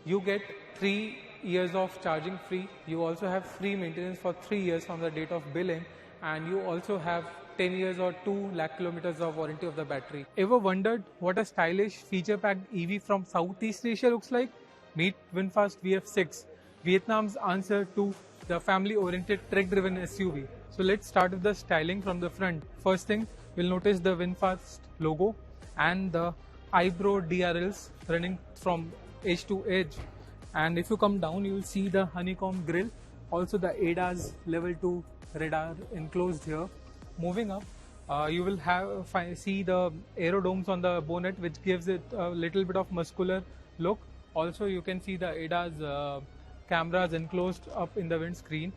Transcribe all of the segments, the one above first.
You get 3 years of charging free. You also have free maintenance for 3 years from the date of billing, and you also have 10 years or 2 lakh kilometers of warranty of the battery. Ever wondered what a stylish feature-packed EV from Southeast Asia looks like? Meet VinFast VF6, Vietnam's answer to the family-oriented trek-driven SUV. So let's start with the styling from the front. First thing, we'll notice the VinFast logo and the eyebrow DRLs running from edge to edge. And if you come down, you will see the honeycomb grille, also the ADAS level 2 radar enclosed here. Moving up, you will see the aerodomes on the bonnet, which gives it a little bit of muscular look. Also, you can see the ADAS cameras enclosed up in the windscreen.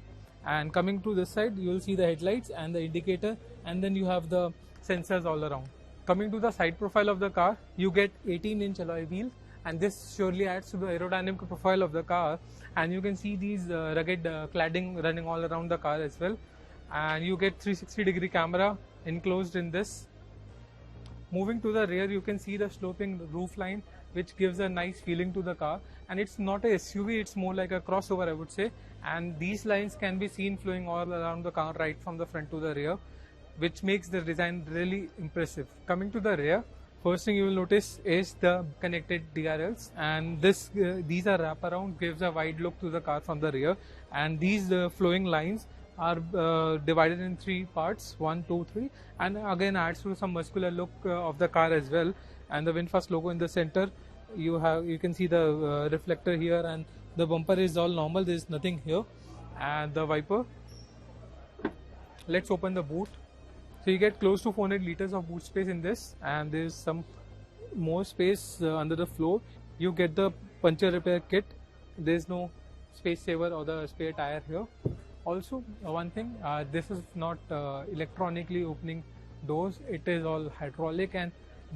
And coming to this side, you will see the headlights and the indicator, and then you have the sensors all around. Coming to the side profile of the car, you get 18-inch alloy wheels, and this surely adds to the aerodynamic profile of the car. And you can see these rugged cladding running all around the car as well. And you get 360-degree camera enclosed in this. Moving to the rear, you can see the sloping roof line, which gives a nice feeling to the car. And it's not a SUV, it's more like a crossover, I would say. And these lines can be seen flowing all around the car, right from the front to the rear, which makes the design really impressive. Coming to the rear, first thing you will notice is the connected DRLs, and these are wraparound, gives a wide look to the car from the rear. And these flowing lines are divided in 3 parts, 1, 2, 3, and again adds to some muscular look of the car as well. And the VinFast logo in the center, you can see the reflector here, and the bumper is all normal, there is nothing here. And the wiper, let's open the boot. So you get close to 400 liters of boot space in this, and there is some more space under the floor. You get the puncture repair kit. There is no space saver or the spare tire here. Also, one thing, this is not electronically opening doors. It is all hydraulic, and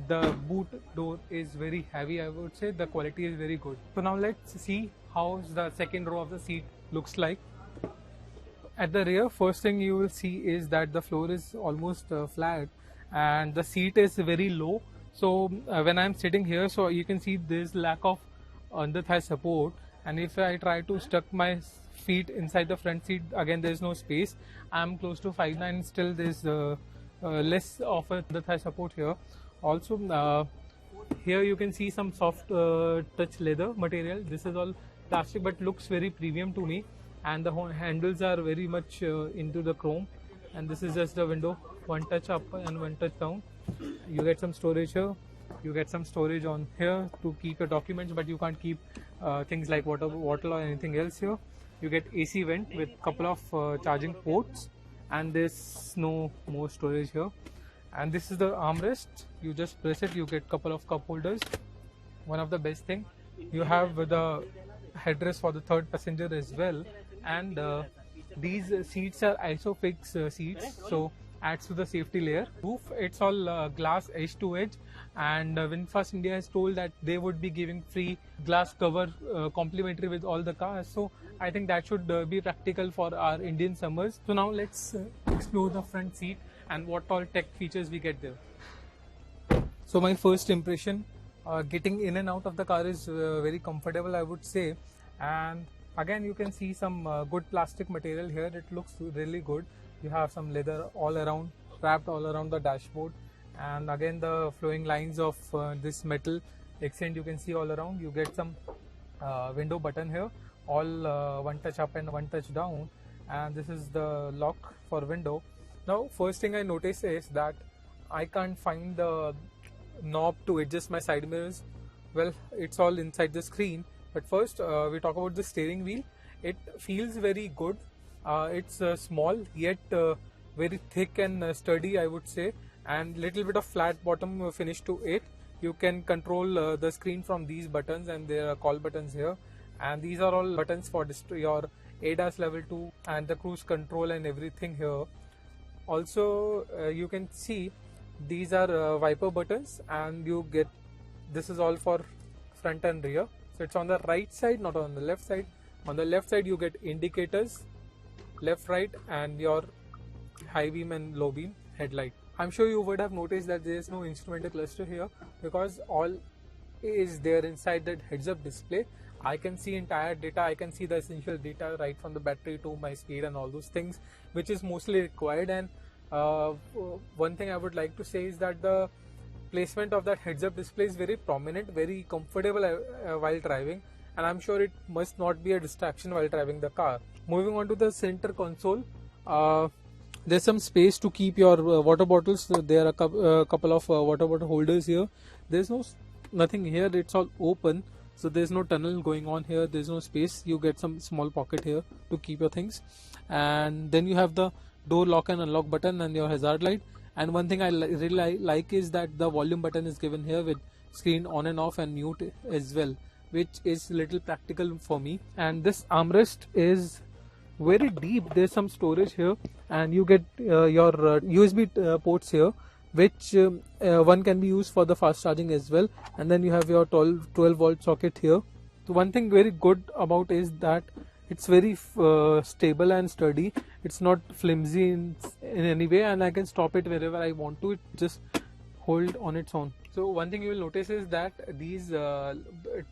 the boot door is very heavy, I would say. The quality is very good. So now let's see how the second row of the seat looks like. At the rear, first thing you will see is that the floor is almost flat, and the seat is very low. So when I'm sitting here, so you can see there's lack of under thigh support, and if I try to stuck my feet inside the front seat, again there's no space. I'm close to 5'9", still there's less of a under thigh support here. Also, here you can see some soft touch leather material. This is all plastic but looks very premium to me. And the handles are very much into the chrome. And this is just the window, one touch up and one touch down. You get some storage here. You get some storage on here to keep your documents, but you can't keep things like water or anything else here. You get AC vent with couple of charging ports, and there's no more storage here. And this is the armrest. You just press it, you get couple of cup holders. One of the best thing, you have the headrest for the third passenger as well. And these seats are ISOFIX seats, so adds to the safety layer. Roof, it's all glass edge to edge, and VinFast India has told that they would be giving free glass cover complimentary with all the cars. So I think that should be practical for our Indian summers. So now let's explore the front seat and what all tech features we get there. So my first impression, getting in and out of the car is very comfortable, I would say. And again, you can see some good plastic material here. It looks really good. You have some leather all around, wrapped all around the dashboard. And again, the flowing lines of this metal accent you can see all around. You get some window button here, all one touch up and one touch down. And this is the lock for window. Now, first thing I notice is that I can't find the knob to adjust my side mirrors. Well, it's all inside the screen. But first, we talk about the steering wheel. It feels very good. It's small yet very thick and sturdy, I would say, and little bit of flat bottom finish to it. You can control the screen from these buttons, and there are call buttons here. And these are all buttons for your ADAS level 2 and the cruise control and everything here. Also, you can see these are wiper buttons, and you get this is all for front and rear. So it's on the right side, not on the left side. On the left side, you get indicators, left, right, and your high beam and low beam headlight. I'm sure you would have noticed that there is no instrumental cluster here because all is there inside that heads-up display. I can see entire data, I can see the essential data right from the battery to my speed and all those things, which is mostly required. And one thing I would like to say is that the placement of that heads-up display is very prominent, very comfortable while driving, and I'm sure it must not be a distraction while driving the car. Moving on to the center console, there's some space to keep your water bottles. There are a couple of water bottle holders here. There's nothing here, it's all open, so there's no tunnel going on here, there's no space. You get some small pocket here to keep your things, and then you have the door lock and unlock button and your hazard light. And one thing I really like is that the volume button is given here with screen on and off and mute as well, which is little practical for me. And this armrest is very deep. There's some storage here, and you get your USB ports here, which one can be used for the fast charging as well. And then you have your 12 volt socket here. So one thing very good about is that it's very stable and sturdy. It's not flimsy in any way, and I can stop it wherever I want to. It just hold on its own. So one thing you will notice is that these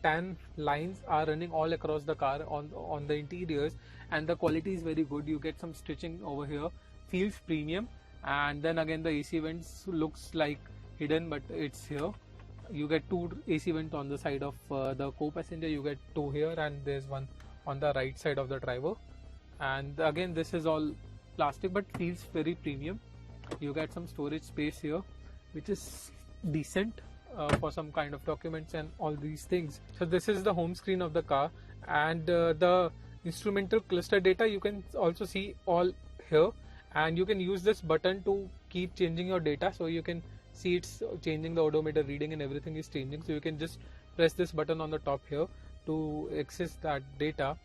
tan lines are running all across the car on the interiors, and the quality is very good. You get some stitching over here, feels premium. And then again the AC vents looks like hidden, but it's here. You get two AC vents on the side of the co-passenger. You get two here, and there's one on the right side of the driver. And again, this is all plastic but feels very premium. You get some storage space here, which is decent for some kind of documents and all these things. So this is the home screen of the car, and the instrumental cluster data you can also see all here, and you can use this button to keep changing your data. So you can see it's changing, the odometer reading and everything is changing. So you can just press this button on the top here to access that data.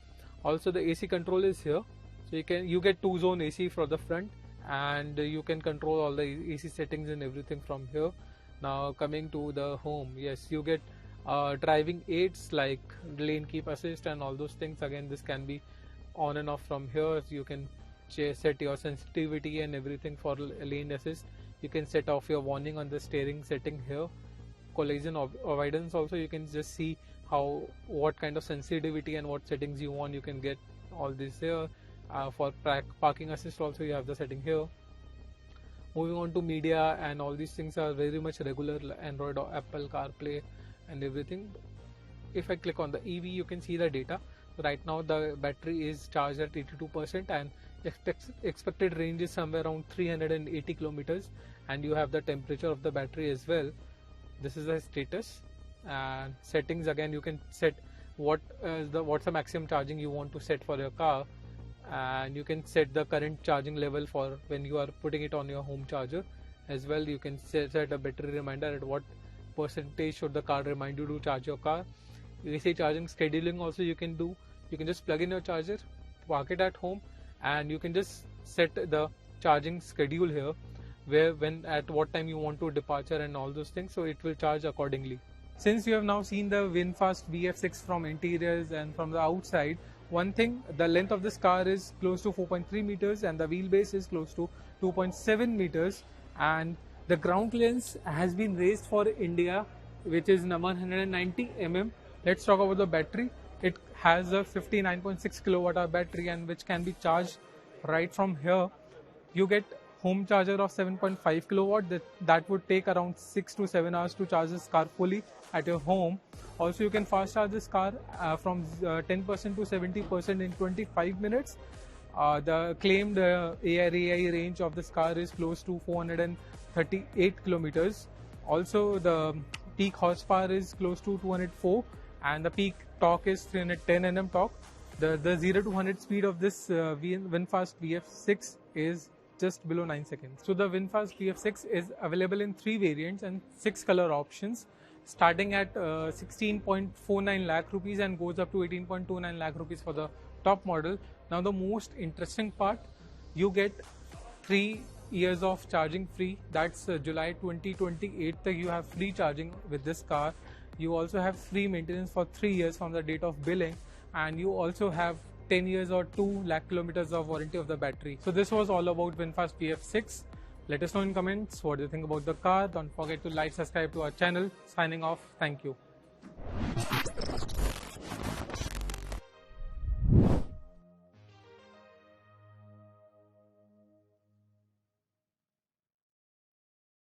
Also the AC control is here, so you get 2-zone AC for the front, and you can control all the AC settings and everything from here. Now coming to the home, yes, you get driving aids like lane keep assist and all those things. Again, this can be on and off from here. So you can set your sensitivity and everything for lane assist. You can set off your warning on the steering setting here. Collision avoidance also, you can just see what kind of sensitivity and what settings you want. You can get all this here. For parking assist also you have the setting here. Moving on to media, and all these things are very much regular, Android or Apple CarPlay and everything. If I click on the EV, you can see the data. Right now the battery is charged at 82%, and expected range is somewhere around 380 kilometers, and you have the temperature of the battery as well. This is the status. And settings, again you can set what's the maximum charging you want to set for your car, and you can set the current charging level for when you are putting it on your home charger as well. You can set a battery reminder at what percentage should the car remind you to charge your car. AC charging scheduling also you can do. You can just plug in your charger, park it at home, and you can just set the charging schedule here, where at what time you want to departure and all those things, so it will charge accordingly. Since you have now seen the VinFast VF6 from interiors and from the outside, one thing, the length of this car is close to 4.3 meters and the wheelbase is close to 2.7 meters, and the ground clearance has been raised for India, which is 190 mm. Let's talk about the battery. It has a 59.6 kilowatt hour battery, and which can be charged right from here. You get home charger of 7.5 kilowatt. That would take around 6 to 7 hours to charge this car fully at your home. Also, you can fast charge this car from 10% to 70% in 25 minutes. The claimed ARAI range of this car is close to 438 kilometers. Also, the peak horsepower is close to 204, and the peak torque is 310 Nm torque. The 0 to 100 speed of this VinFast VF6 is just below 9 seconds. So the VinFast VF6 is available in 3 variants and 6 color options, starting at 16.49 lakh rupees and goes up to 18.29 lakh rupees for the top model. Now the most interesting part, you get 3 years of charging free. That's July 2028 you have free charging with this car. You also have free maintenance for 3 years from the date of billing, and you also have 10 years or 2 lakh kilometers of warranty of the battery. So this was all about VinFast VF6. Let us know in comments what you think about the car. Don't forget to like, subscribe to our channel. Signing off. Thank you.